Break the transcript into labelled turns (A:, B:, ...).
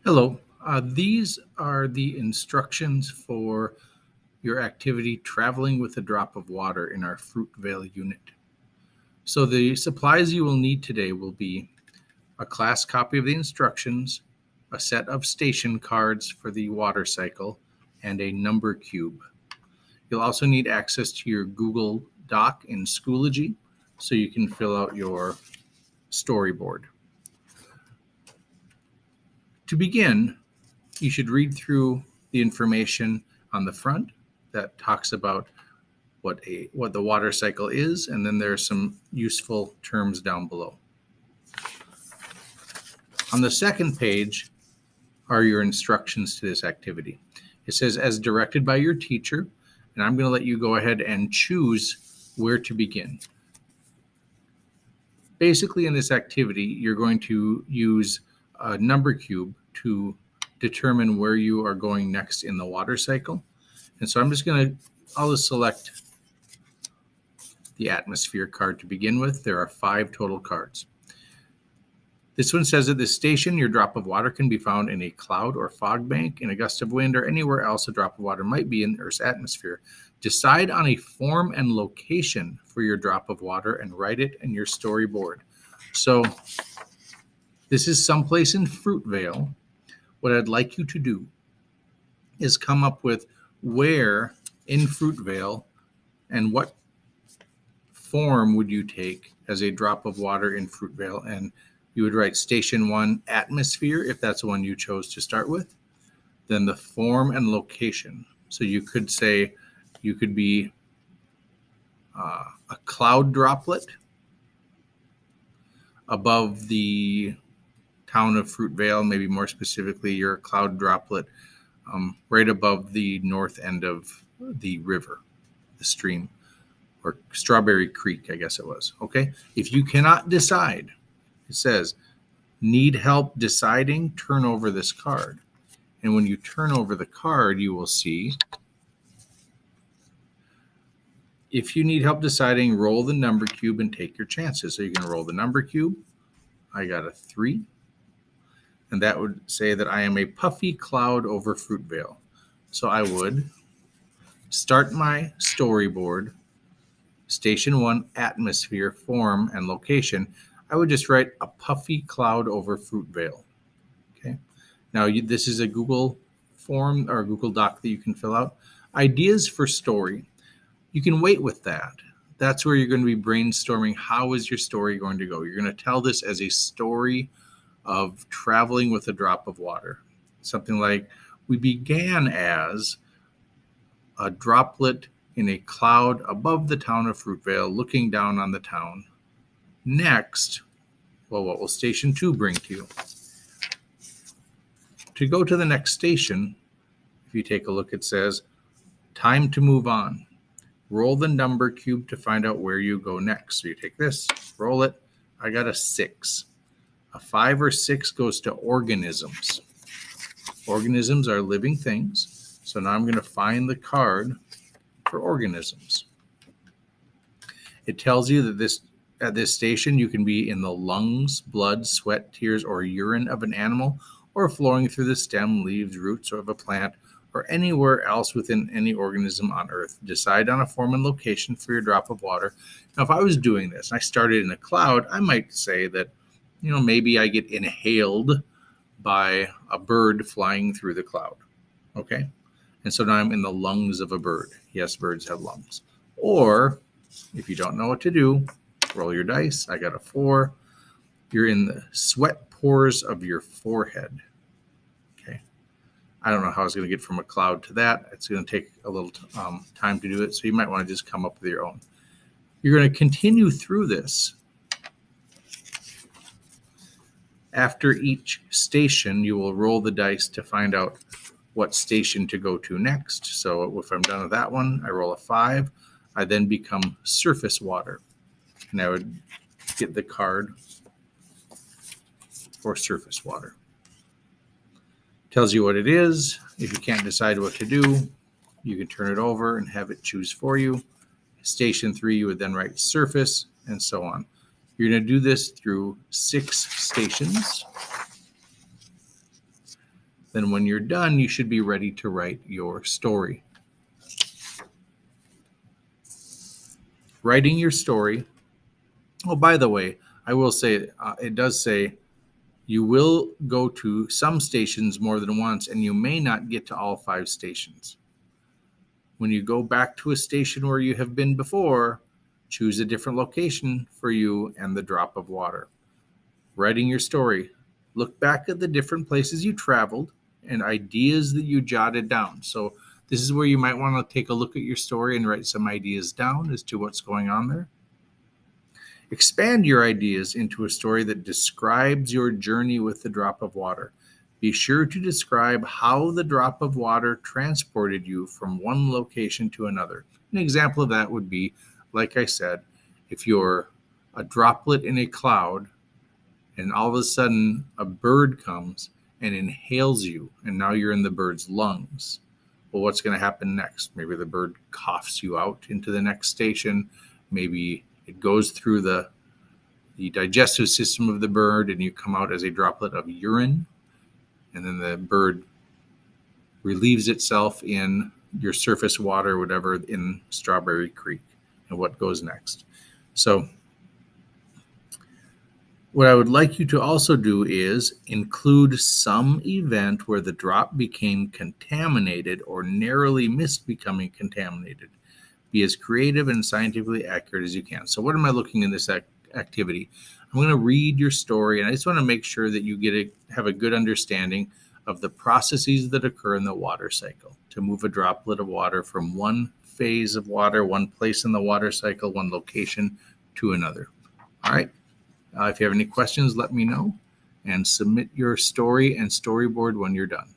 A: Hello. These are the instructions for your activity traveling with a drop of water in our Fruitvale unit. So the supplies you will need today will be a class copy of the instructions, a set of station cards for the water cycle, and a number cube. You'll also need access to your Google Doc in Schoology so you can fill out your storyboard. To begin, you should read through the information on the front that talks about what the water cycle is, and then there are some useful terms down below. On the second page are your instructions to this activity. It says, as directed by your teacher, and I'm going to let you go ahead and choose where to begin. Basically, in this activity, you're going to use a number cube to determine where you are going next in the water cycle. And so I'll just select the atmosphere card to begin with. There are 5 total cards. This one says at this station, your drop of water can be found in a cloud or fog bank, in a gust of wind, or anywhere else a drop of water might be in Earth's atmosphere. Decide on a form and location for your drop of water and write it in your storyboard. So this is someplace in Fruitvale. What I'd like you to do is come up with where in Fruitvale and what form would you take as a drop of water in Fruitvale. And you would write Station 1 atmosphere if that's the one you chose to start with. Then the form and location. So you could say you could be a cloud droplet above the town of Fruitvale. Maybe more specifically, you're a cloud droplet right above the north end of the river, the stream, or Strawberry Creek, I guess it was. Okay. If you cannot decide, it says, need help deciding, turn over this card. And when you turn over the card, you will see, if you need help deciding, roll the number cube and take your chances. So you can roll the number cube. I got a 3. And that would say that I am a puffy cloud over Fruitvale. So I would start my storyboard, Station 1, atmosphere, form, and location. I would just write a puffy cloud over Fruitvale. Okay. Now this is a Google form or Google Doc that you can fill out. Ideas for story. You can wait with that. That's where you're going to be brainstorming. How is your story going to go? You're going to tell this as a story of traveling with a drop of water. Something like, we began as a droplet in a cloud above the town of Fruitvale, looking down on the town. Next, well, what will Station 2 bring to you? To go to the next station, if you take a look, it says, time to move on. Roll the number cube to find out where you go next. So you take this, roll it. I got a 6. A 5 or 6 goes to organisms. Organisms are living things. So now I'm going to find the card for organisms. It tells you that at this station, you can be in the lungs, blood, sweat, tears, or urine of an animal, or flowing through the stem, leaves, roots of a plant, or anywhere else within any organism on Earth. Decide on a form and location for your drop of water. Now, if I was doing this and I started in a cloud, I might say that, maybe I get inhaled by a bird flying through the cloud. Okay? And so now I'm in the lungs of a bird. Yes, birds have lungs. Or, if you don't know what to do, roll your dice. I got a 4. You're in the sweat pores of your forehead. Okay. I don't know how I was going to get from a cloud to that. It's going to take a little time to do it. So you might want to just come up with your own. You're going to continue through this. After each station, you will roll the dice to find out what station to go to next. So if I'm done with that one, I roll a 5. I then become surface water. And I would get the card for surface water. Tells you what it is. If you can't decide what to do, you can turn it over and have it choose for you. Station 3, you would then write surface, and so on. You're going to do this through 6 stations. Then when you're done, you should be ready to write your story. Writing your story. Oh, by the way, I will say it does say you will go to some stations more than once, and you may not get to all 5 stations. When you go back to a station where you have been before, choose a different location for you and the drop of water. Writing your story. Look back at the different places you traveled and ideas that you jotted down. So this is where you might want to take a look at your story and write some ideas down as to what's going on there. Expand your ideas into a story that describes your journey with the drop of water. Be sure to describe how the drop of water transported you from one location to another. An example of that would be, like I said, if you're a droplet in a cloud and all of a sudden a bird comes and inhales you, and now you're in the bird's lungs. Well, what's going to happen next? Maybe the bird coughs you out into the next station. Maybe it goes through the digestive system of the bird and you come out as a droplet of urine. And then the bird relieves itself in your surface water, whatever, in Strawberry Creek. And what goes next? So what I would like you to also do is include some event where the drop became contaminated or narrowly missed becoming contaminated. Be as creative and scientifically accurate as you can. So what am I looking in this activity? I'm going to read your story, and I just want to make sure that you have a good understanding of the processes that occur in the water cycle to move a droplet of water from one phase of water, one place in the water cycle, one location to another. All right. If you have any questions, let me know, and submit your story and storyboard when you're done.